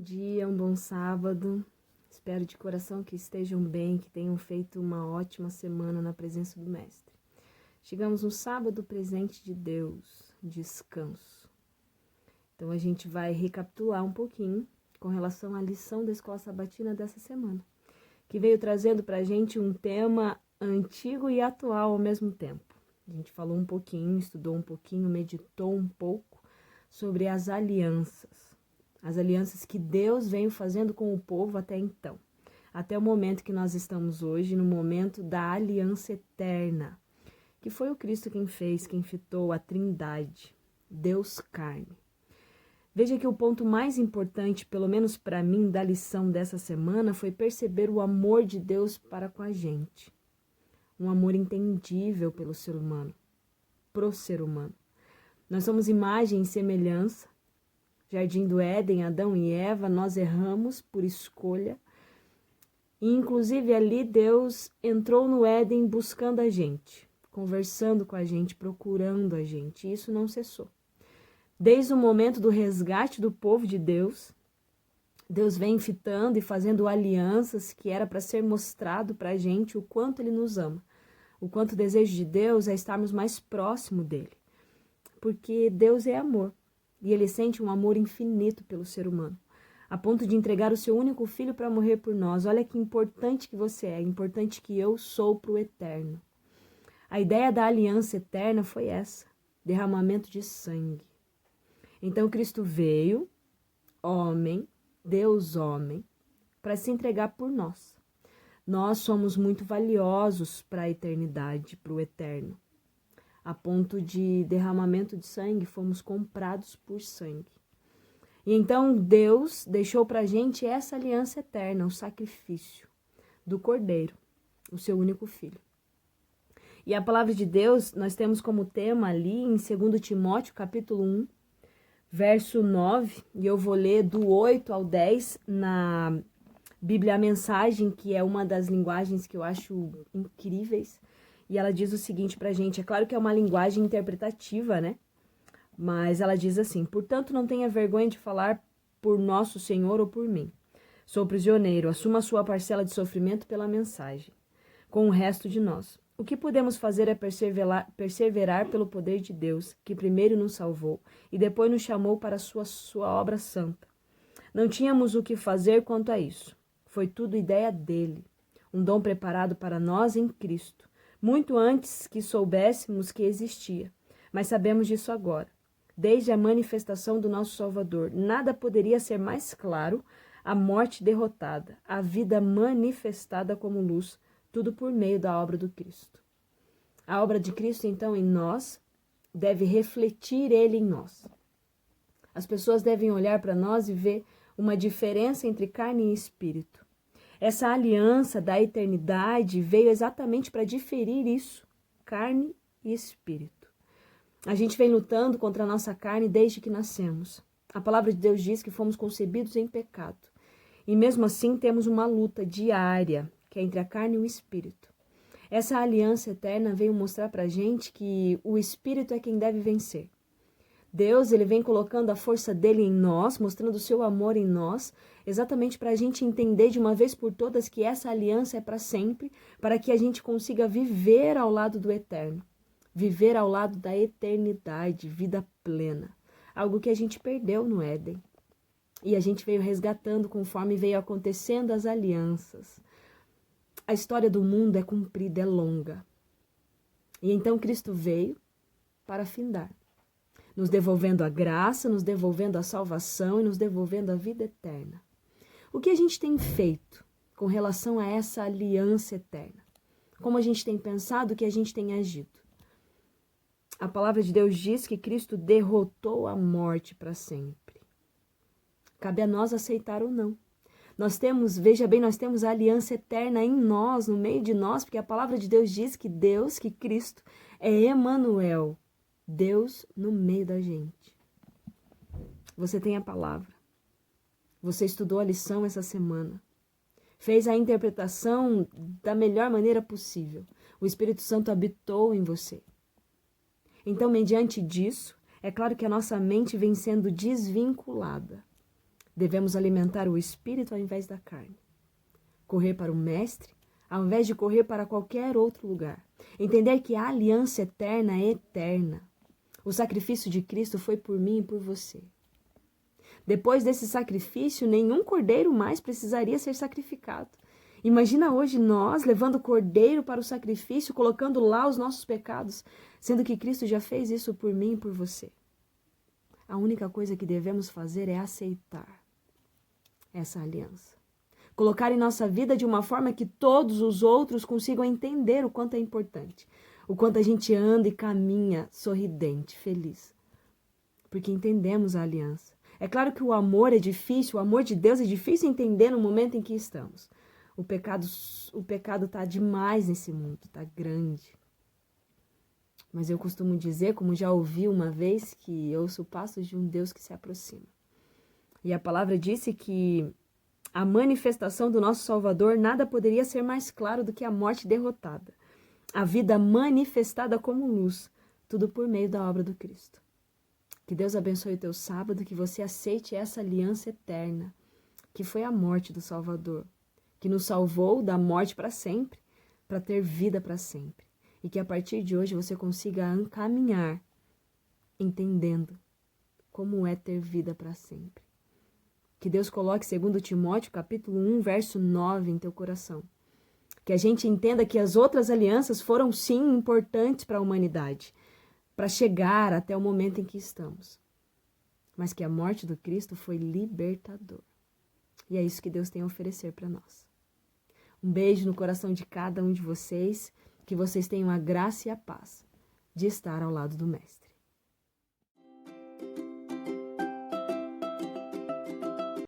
dia, um bom sábado. Espero de coração que estejam bem, que tenham feito uma ótima semana na presença do Mestre. Chegamos no sábado presente de Deus, descanso. Então a gente vai recapitular um pouquinho com relação à lição da Escola Sabatina dessa semana, que veio trazendo para a gente um tema antigo e atual ao mesmo tempo. A gente falou um pouquinho, estudou um pouquinho, meditou um pouco sobre as alianças. As alianças que Deus veio fazendo com o povo até então. Até o momento que nós estamos hoje, no momento da aliança eterna, que foi o Cristo quem fez, quem fitou a Trindade, Deus carne. Veja que o ponto mais importante, pelo menos para mim, da lição dessa semana foi perceber o amor de Deus para com a gente. Um amor entendível pelo ser humano, pro ser humano. Nós somos imagem e semelhança. Jardim do Éden, Adão e Eva, nós erramos por escolha. E, inclusive, ali Deus entrou no Éden buscando a gente, conversando com a gente, procurando a gente. E isso não cessou. Desde o momento do resgate do povo de Deus, Deus vem fitando e fazendo alianças que era para ser mostrado para a gente o quanto Ele nos ama. O quanto o desejo de Deus é estarmos mais próximo dEle. Porque Deus é amor. E Ele sente um amor infinito pelo ser humano, a ponto de entregar o seu único filho para morrer por nós. Olha que importante que você é, importante que eu sou para o eterno. A ideia da aliança eterna foi essa, derramamento de sangue. Então Cristo veio, homem, Deus homem, para se entregar por nós. Nós somos muito valiosos para a eternidade, para o eterno. A ponto de derramamento de sangue, fomos comprados por sangue. E então Deus deixou para a gente essa aliança eterna, o sacrifício do Cordeiro, o seu único filho. E a palavra de Deus, nós temos como tema ali em 2 Timóteo, capítulo 1, verso 9, e eu vou ler do 8 ao 10 na Bíblia a Mensagem, que é uma das linguagens que eu acho incríveis. E ela diz o seguinte pra gente, é claro que é uma linguagem interpretativa, né? Mas ela diz assim: portanto, não tenha vergonha de falar por nosso Senhor ou por mim. Sou prisioneiro, assuma a sua parcela de sofrimento pela mensagem, com o resto de nós. O que podemos fazer é perseverar pelo poder de Deus, que primeiro nos salvou e depois nos chamou para a sua obra santa. Não tínhamos o que fazer quanto a isso. Foi tudo ideia dele, um dom preparado para nós em Cristo. Muito antes que soubéssemos que existia, mas sabemos disso agora. Desde a manifestação do nosso Salvador, nada poderia ser mais claro: a morte derrotada, a vida manifestada como luz, tudo por meio da obra do Cristo. A obra de Cristo, então, em nós, deve refletir Ele em nós. As pessoas devem olhar para nós e ver uma diferença entre carne e espírito. Essa aliança da eternidade veio exatamente para diferir isso, carne e espírito. A gente vem lutando contra a nossa carne desde que nascemos. A palavra de Deus diz que fomos concebidos em pecado. E mesmo assim temos uma luta diária, que é entre a carne e o espírito. Essa aliança eterna veio mostrar para a gente que o espírito é quem deve vencer. Deus, ele vem colocando a força dele em nós, mostrando o seu amor em nós, exatamente para a gente entender de uma vez por todas que essa aliança é para sempre, para que a gente consiga viver ao lado do eterno, viver ao lado da eternidade, vida plena, algo que a gente perdeu no Éden. E a gente veio resgatando conforme veio acontecendo as alianças. A história do mundo é comprida, é longa. E então Cristo veio para findar, nos devolvendo a graça, nos devolvendo a salvação e nos devolvendo a vida eterna. O que a gente tem feito com relação a essa aliança eterna? Como a gente tem pensado, que a gente tem agido? A palavra de Deus diz que Cristo derrotou a morte para sempre. Cabe a nós aceitar ou não. Nós temos, veja bem, nós temos a aliança eterna em nós, no meio de nós, porque a palavra de Deus diz que Deus, que Cristo, é Emanuel, Deus no meio da gente. Você tem a palavra. Você estudou a lição essa semana. Fez a interpretação da melhor maneira possível. O Espírito Santo habitou em você. Então, mediante disso, é claro que a nossa mente vem sendo desvinculada. Devemos alimentar o espírito ao invés da carne. Correr para o Mestre ao invés de correr para qualquer outro lugar. Entender que a aliança eterna é eterna. O sacrifício de Cristo foi por mim e por você. Depois desse sacrifício, nenhum cordeiro mais precisaria ser sacrificado. Imagina hoje nós levando o cordeiro para o sacrifício, colocando lá os nossos pecados, sendo que Cristo já fez isso por mim e por você. A única coisa que devemos fazer é aceitar essa aliança. Colocar em nossa vida de uma forma que todos os outros consigam entender o quanto é importante. O quanto a gente anda e caminha sorridente, feliz. Porque entendemos a aliança. É claro que o amor é difícil, o amor de Deus é difícil entender no momento em que estamos. O pecado está demais nesse mundo, está grande. Mas eu costumo dizer, como já ouvi uma vez, que eu sou passos de um Deus que se aproxima. E a palavra disse que a manifestação do nosso Salvador nada poderia ser mais claro do que a morte derrotada. A vida manifestada como luz, tudo por meio da obra do Cristo. Que Deus abençoe o teu sábado, que você aceite essa aliança eterna, que foi a morte do Salvador, que nos salvou da morte para sempre, para ter vida para sempre. E que a partir de hoje você consiga caminhar entendendo como é ter vida para sempre. Que Deus coloque 2 Timóteo, capítulo 1, verso 9 em teu coração. Que a gente entenda que as outras alianças foram sim importantes para a humanidade, para chegar até o momento em que estamos. Mas que a morte do Cristo foi libertador. E é isso que Deus tem a oferecer para nós. Um beijo no coração de cada um de vocês, que vocês tenham a graça e a paz de estar ao lado do Mestre.